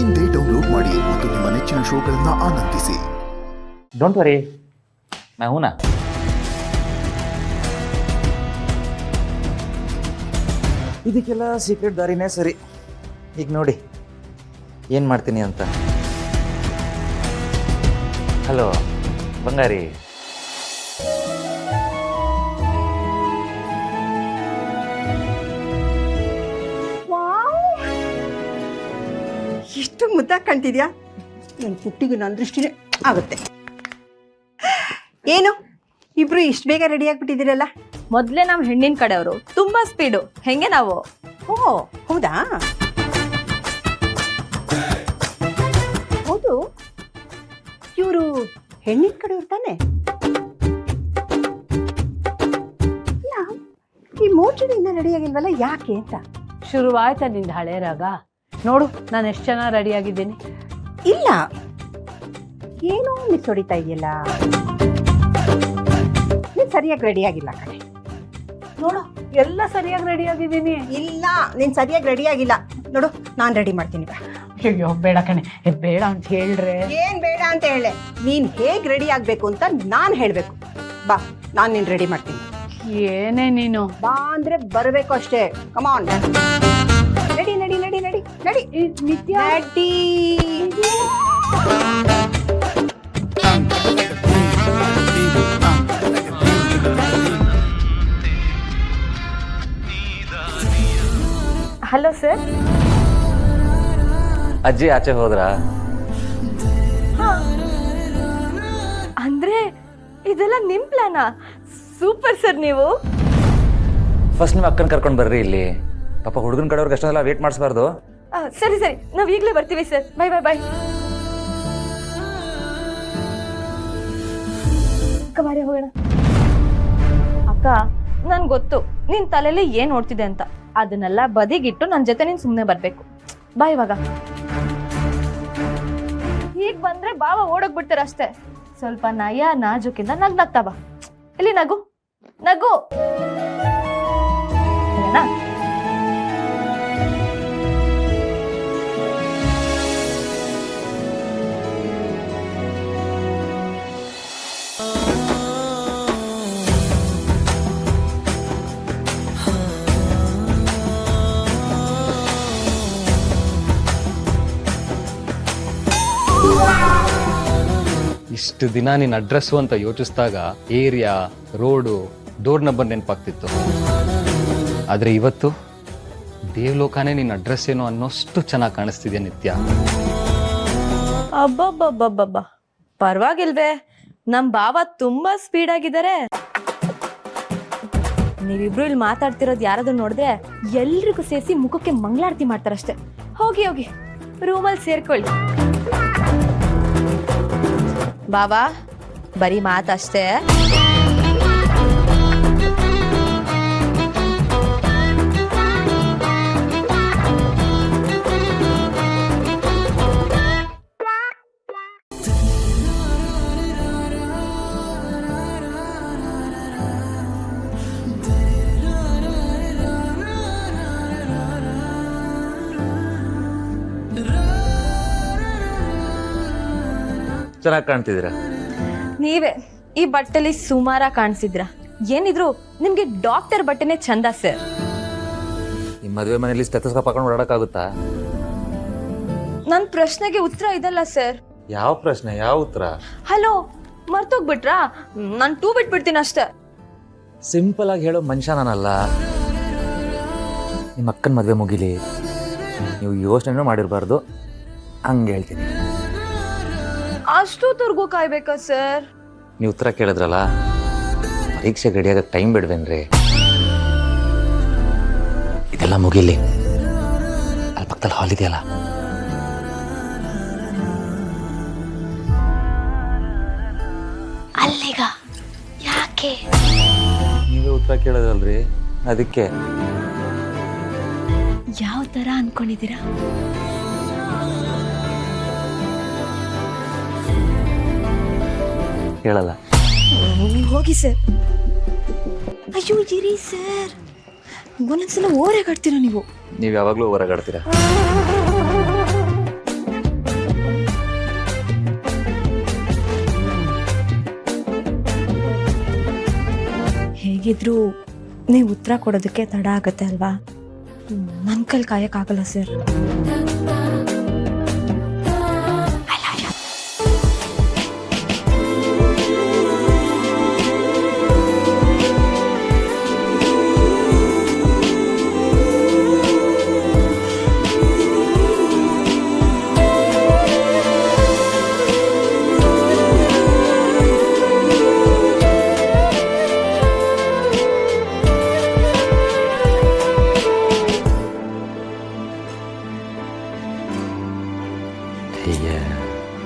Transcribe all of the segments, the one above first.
ಇಂದೇ ಡೌನ್ಲೋಡ್ ಮಾಡಿ ಮತ್ತು ನಿಮ್ಮ ನೆಚ್ಚಿನ ಶೋಗಳನ್ನು ಆನಂದಿಸಿ. डोंट वरी, मैं हूं ना. ಇದಕ್ಕೆಲ್ಲ ಸೀಕ್ರೆಟ್ ದಾರಿನೇ ಸರಿ. ಈಗ ನೋಡಿ ಏನು ಮಾಡ್ತೀನಿ ಅಂತ. ಹಲೋ ಬಂಗಾರಿ. ಎಷ್ಟು ಮುದ್ದಾಗಿ ಕಾಣ್ತಿದ್ಯಾ. ನನ್ನ ಪುಟ್ಟಿಗೂ ನನ್ನ ದೃಷ್ಟಿನೇ ಆಗುತ್ತೆ. ಏನು ಇಬ್ರು ಇಷ್ಟು ಬೇಗ ರೆಡಿ ಆಗ್ಬಿಟ್ಟಿದ್ದೀರಲ್ಲ? ಮೊದಲೇ ನಾವು ಹೆಣ್ಣಿನ ಕಡೆಯವರು, ತುಂಬಾ ಸ್ಪೀಡು. ಹೆಂಗೆ ನಾವು? ಓ ಹೌದಾ? ಹೌದು, ಇವರು ಹೆಣ್ಣಿನ ಕಡೆಯವ್ರು ತಾನೆ? ಇಲ್ಲ, ಈ ಮೋಚಡಿ ಇನ್ನೂ ರೆಡಿ ಆಗಿಲ್ವಲ್ಲ, ಯಾಕೆ ಅಂತ. ಶುರುವಾಯ್ತಾ ನಿಂದ ಹಳೆ ರಾಗ? ನೋಡು ನಾನು ಎಷ್ಟು ಚೆನ್ನಾಗಿ ರೆಡಿ ಆಗಿದ್ದೀನಿ. ಇಲ್ಲ, ಏನೋ ಮಿಸ್ ಹೊಡಿತಾ ಇದೆಯಲ್ಲ. ನೀನು ಸರಿಯಾಗಿ ರೆಡಿ ಆಗಿಲ್ಲ ಕಣೆ. ನೋಡು ಎಲ್ಲ ಸರಿಯಾಗಿ ರೆಡಿ ಆಗಿದ್ದೀನಿ. ಇಲ್ಲ, ನೀನು ಸರಿಯಾಗಿ ರೆಡಿ ಆಗಿಲ್ಲ. ನೋಡು, ನಾನು ರೆಡಿ ಮಾಡ್ತೀನಿ ಬಾ. ಅಯ್ಯೋ ಬೇಡ ಕಣೆ, ಬೇಡ ಅಂತ ಹೇಳ್ರೆ. ಏನ್ ಬೇಡ ಅಂತ ಹೇಳೆ? ನೀನ್ ಹೇಗ್ ರೆಡಿ ಆಗ್ಬೇಕು ಅಂತ ನಾನ್ ಹೇಳ್ಬೇಕು. ಬಾ, ನಾನ್ ನೀನ್ ರೆಡಿ ಮಾಡ್ತೀನಿ. ಏನೇ ನೀನು? ಬಾ ಅಂದ್ರೆ ಬರಬೇಕು ಅಷ್ಟೇ. ಕಮಾನ್, ನಡಿ ನಡಿ ನಡಿ ನಡಿ ನಡಿ. ನಿತ್ಯ ನಡಿ. Hello sir. ಅಜ್ಜಿ ಆಚೆ ಹೋದ್ರಾ? ಅಂದ್ರೆ ಇದೆಲ್ಲ ನಿಮ್ ಪ್ಲಾನಾ? ಸೂಪರ್ ಸರ್ ನೀವು. ಫಸ್ಟ್ ನಿಮ್ಮ ಅಕ್ಕನ ಕರ್ಕೊಂಡು ಬರ್ರಿ ಇಲ್ಲಿ. ಪಾಪ ಹುಡುಗನ ಕಡೆಯವ್ರಿಗೆ ಅಷ್ಟೊಂದೆಲ್ಲ ವೇಟ್ ಮಾಡಿಸ್ಬಾರ್ದು. ಸರಿ ಸರಿ, ನಾವ್ ಈಗಲೇ ಬರ್ತೀವಿ ಸರ್. ಬಾಯ್ ಬಾಯ್ ಬಾಯ್. ಅಕ್ಕ ಬಾರಿ ಹೋಗೋಣ. ಅಕ್ಕ, ನನ್ ಗೊತ್ತು ನಿನ್ ತಲೆಯಲ್ಲಿ ಏನ್ ನೋಡ್ತಿದೆ ಅಂತ. ಅದನ್ನೆಲ್ಲ ಬದಿಗಿಟ್ಟು ನನ್ ಜೊತೆ ನೀನ್ ಸುಮ್ನೆ ಬರ್ಬೇಕು. ಬಾ ಇವಾಗ. ಈಗ ಬಂದ್ರೆ ಬಾವ ಓಡೋಗ್ಬಿಡ್ತಾರ ಅಷ್ಟೇ. ಸ್ವಲ್ಪ ನಯ ನಾಜುಕಿಂದ ನಗ್ನಗ್ತಾ ಬಾ. ಇಲ್ಲಿ ನಗು ನಗು. ಸರಿನಾ? ಇಷ್ಟು ದಿನ ನಿನ್ನ ಅಡ್ರೆಸ್ಸು ಅಂತ ಯೋಚಿಸಿದಾಗ ಏರಿಯಾ, ರೋಡು, ಡೋರ್ ನಂಬರ್ ನೆನಪಾಗ್ತಿತ್ತು. ಆದರೆ ಇವತ್ತು ದೇವಲೋಕನೇ ನಿನ್ನ ಅಡ್ರೆಸ್ ಏನೋ ಅನ್ನೋಷ್ಟು ಚೆನ್ನಾಗಿ ಕಾಣಿಸ್ತಿದೆ ನಿತ್ಯ. ಅಬ್ಬಬ್ಬಬ್ಬಬ್ಬ, ಪರವಾಗಿಲ್ವೇ? ನಮ್ ಬಾವ ತುಂಬಾ ಸ್ಪೀಡ್ ಆಗಿದ್ದಾರೆ. ನೀವಿಬ್ರು ಇಲ್ಲಿ ಮಾತಾಡ್ತಿರೋದು ಯಾರಾದ್ರೂ ನೋಡಿದ್ರೆ ಎಲ್ರಿಗೂ ಸೇರಿಸಿ ಮುಖಕ್ಕೆ ಮಂಗಳಾರತಿ ಮಾಡ್ತಾರಷ್ಟೇ. ಹೋಗಿ ಹೋಗಿ ರೂಮಲ್ಲಿ ಸೇರ್ಕೊಳ್ಳಿ. ಬಾಬಾ ಬರೀ ಮಾತಷ್ಟೇ. ಚೆನ್ನಾಗಿ ಕಾಣ್ತಿದ್ದೀರಾ. ನೀವೇ ಈ ಬಟ್ಟೆಲಿ ಸುಮಾರ ಕಾಣಿಸಿದ್ರ. ಏನಿದ್ರು ನಿಮ್ಗೆ ಡಾಕ್ಟರ್ ಬಟ್ಟೆನೆ ಚಂದ ಸರ್. ನಿಮ್ಮ ಮದುವೆ ಮನೆಯಲ್ಲಿ ಸ್ಟೆಥೋಸ್ಕೋಪ್ ಹಾಕೊಂಡು ಓಡಾಡಕ್ಕಾಗುತ್ತಾ? ನನ್ ಪ್ರಶ್ನೆಗೆ ಉತ್ತರ ಇದಲ್ಲ ಸರ್. ಯಾವ ಪ್ರಶ್ನೆ, ಯಾವ ಉತ್ತರ? ಹಲೋ, ಮರ್ತೋಗ್ಬಿಟ್ರಾ? ನಾನು ಟೂ ಬಿಟ್ಬಿಡ್ತೀನಿ ಅಷ್ಟೇ. ಸಿಂಪಲ್ ಆಗಿ ಹೇಳೋ ಮನುಷ್ಯ ನಾನಲ್ಲ. ನಿಮ್ಮ ಅಕ್ಕನ ಮದುವೆ ಮುಗಿಲಿ, ನೀವು ಯೋಚನೆ ಮಾಡಿರಬಾರ್ದು, ಹಂಗೆ ಹೇಳ್ತೀನಿ. ಅಷ್ಟೊತ್ತವರೆಗೂ ಕಾಯ್ಬೇಕಾ ಸರ್? ನೀವು ಉತ್ತರ ಕೇಳಿದ್ರಲ್ಲ, ಪರೀಕ್ಷೆಗೆ ರೆಡಿಯಾಗಕ್ಕೆ ಟೈಮ್ ಬಿಡ್ವೇನ್ರಿ? ಇದೆಲ್ಲ ಮುಗಿಲಿ, ಅಲ್ಲಿ ಪಕ್ಕದಲ್ಲಿ ಹಾಲ್ ಇದೆಯಲ್ಲ, ಅಲ್ಲಿಗ. ಯಾಕೆ? ನೀವೇ ಉತ್ತರ ಕೇಳೋದಲ್ರಿ, ಅದಕ್ಕೆ. ಯಾವ ತರ ಅನ್ಕೊಂಡಿದ್ದೀರಾ? ಹೇಳಲ್ಲ. ಹೋಗಿ ಸರ್. ಅಯ್ಯೋ ಇರಿ ಸರ್, ಒಂದೊಂದ್ಸಲ ಓರೆಗಾಡ್ತೀರಾ ನೀವು. ನೀವು ಯಾವಾಗಲೂ ಹೊರಗಾಡ್ತೀರಾ. ಹೇಗಿದ್ರು ನೀವು ಉತ್ತರ ಕೊಡೋದಕ್ಕೆ ತಡ ಆಗತ್ತೆ ಅಲ್ವಾ? ನನ್ನ ಕೈಲಿ ಕಾಯಕ್ಕಾಗಲ್ಲ ಸರ್.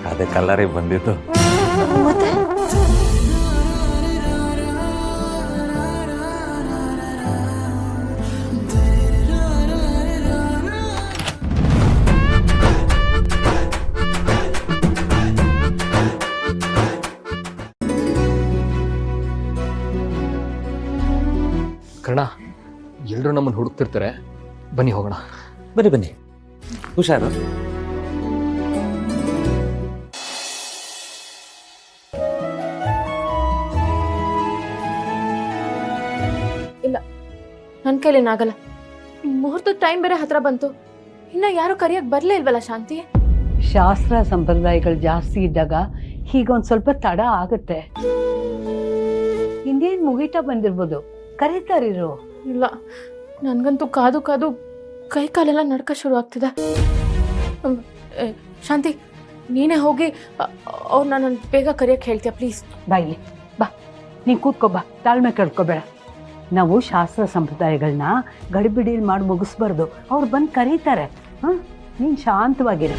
ಅದೇ ಕಲರೇ ಬಂದಿತ್ತು. ಮತ್ತೆ ಕರ್ಣ, ಎಲ್ಲರೂ ನಮ್ಮನ್ನು ಹುಡುಕ್ತಿರ್ತಾರೆ, ಬನ್ನಿ ಹೋಗೋಣ. ಬನ್ನಿ ಬನ್ನಿ, ಹುಷಾರು. ನನ್ನ ಕೈಲೇನಾಗಲ್ಲ. ಮುಹೂರ್ತದ ಟೈಮ್ ಬೇರೆ ಹತ್ರ ಬಂತು. ಇನ್ನ ಯಾರು ಕರಿಯಕ್ ಬರ್ಲೇ ಇಲ್ವಲ್ಲ ಶಾಂತಿ. ಶಾಸ್ತ್ರ ಸಂಪ್ರದಾಯಗಳು ಜಾಸ್ತಿ ಇದ್ದಾಗ ಹೀಗೊಂದು ಸ್ವಲ್ಪ ತಡ ಆಗುತ್ತೆ. ಇನ್ನೇನು ಮುಗಿತಾ ಬಂದಿರ್ಬೋದು, ಕರೀತಾರಿರು. ಇಲ್ಲ, ನನ್ಗಂತೂ ಕಾದು ಕಾದು ಕೈ ಕಾಲೆಲ್ಲ ನಡ್ಕ ಶುರು ಆಗ್ತಿದೆ. ಶಾಂತಿ, ನೀನೇ ಹೋಗಿ ಅವ್ರನ್ನ ನಾನು ಬೇಗ ಕರಿಯಕ್ಕೆ ಹೇಳ್ತೀಯ ಪ್ಲೀಸ್. ಬಾ ಇಲ್ಲಿ ಬಾ, ನೀನು ಕೂತ್ಕೋ, ಬಾ, ತಾಳ್ಮೆ ಕಳ್ಕೊಬೇಡ. ನಾವು ಶಾಸ್ತ್ರ ಸಂಪ್ರದಾಯಗಳನ್ನ ಗಡಿಬಿಡಿಯಲ್ಲಿ ಮಾಡಿ ಮುಗಿಸ್ಬಾರ್ದು. ಅವ್ರು ಬಂದು ಕರೀತಾರೆ. ಹಾಂ, ನೀನು ಶಾಂತವಾಗಿರು.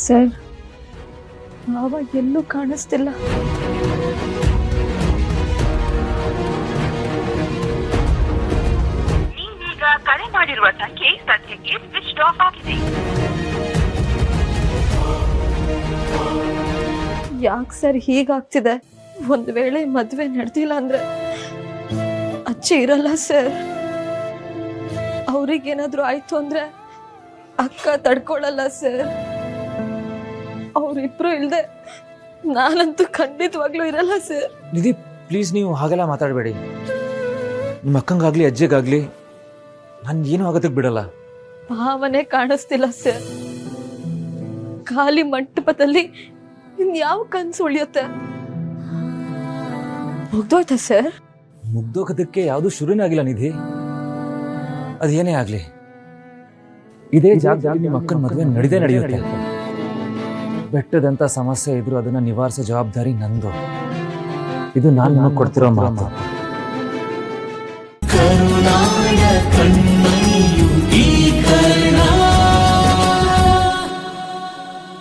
ಸರ್, ಮಾವ ಎಲ್ಲೂ ಕಾಣಿಸ್ತಿಲ್ಲ. ನೀವೀಗ ಕರೆ ಮಾಡಿರುವ ಸಂಖ್ಯೆ ಸದ್ಯಕ್ಕೆ ಸ್ವಿಚ್ ಆಫ್ ಆಗಿದೆ. ಯಾಕೆ ಸರ್ ಹೀಗಾಗ್ತಿದೆ? ಒಂದು ವೇಳೆ ಮದುವೆ ನಡೆದಿಲ್ಲ ಅಂದ್ರೆ ಅಜ್ಜಿ ಇರಲ್ಲ ಸರ್. ಅವ್ರಿಗೇನಾದ್ರೂ ಆಯ್ತು ಅಂದ್ರೆ ಅಕ್ಕ ತಡ್ಕೊಳಲ್ಲ ಸರ್. ಅವ್ರಿಬ್ರು ಇಲ್ದೆ ನಾನಂತೂ ಖಂಡಿತವಾಗ್ಲೂ ಇರಲ್ಲ ಸರ್. ನಿಧಿ, ಪ್ಲೀಸ್ ನೀವು ಹಾಗೆಲ್ಲ ಮಾತಾಡಬೇಡಿ. ನಿಮ್ಮ ಅಕ್ಕಂಗಾಗ್ಲಿ ಅಜ್ಜಿಗಾಗ್ಲಿ ನಾನು ಏನೂ ಆಗೋದಕ್ಕೆ ಬಿಡಲ್ಲ. ಭಾವನೆ ಕಾಣಿಸ್ತಿಲ್ಲ ಸರ್. ಖಾಲಿ ಮಂಟಪದಲ್ಲಿ ಇನ್ಯಾವ ಕನ್ಸು ಉಳಿಯುತ್ತೆ? ಮುಗ್ದೋಯ್ತಾ ಸರ್? ಮುಗ್ದೋಗೋದಕ್ಕೆ ಯಾವುದು ಶುರುನೇ ಆಗಿಲ್ಲ ನಿಧಿ. ಅದೇನೇ ಆಗ್ಲಿ, ಇದೇ ಜಾಗದಲ್ಲಿ ನಿಮ್ಮ ಅಕ್ಕನ ಮದುವೆ ನಡೆಯುತ್ತೆ. ಬೆಟ್ಟದಂತ ಸಮಸ್ಯೆ ಇದ್ರು ಅದನ್ನ ನಿವಾರಿಸೋ ಜವಾಬ್ದಾರಿ ನಂದು. ಇದು ನಾನು ನಿಮಗೆ ಕೊಡ್ತಿರೋ ಮಾತು.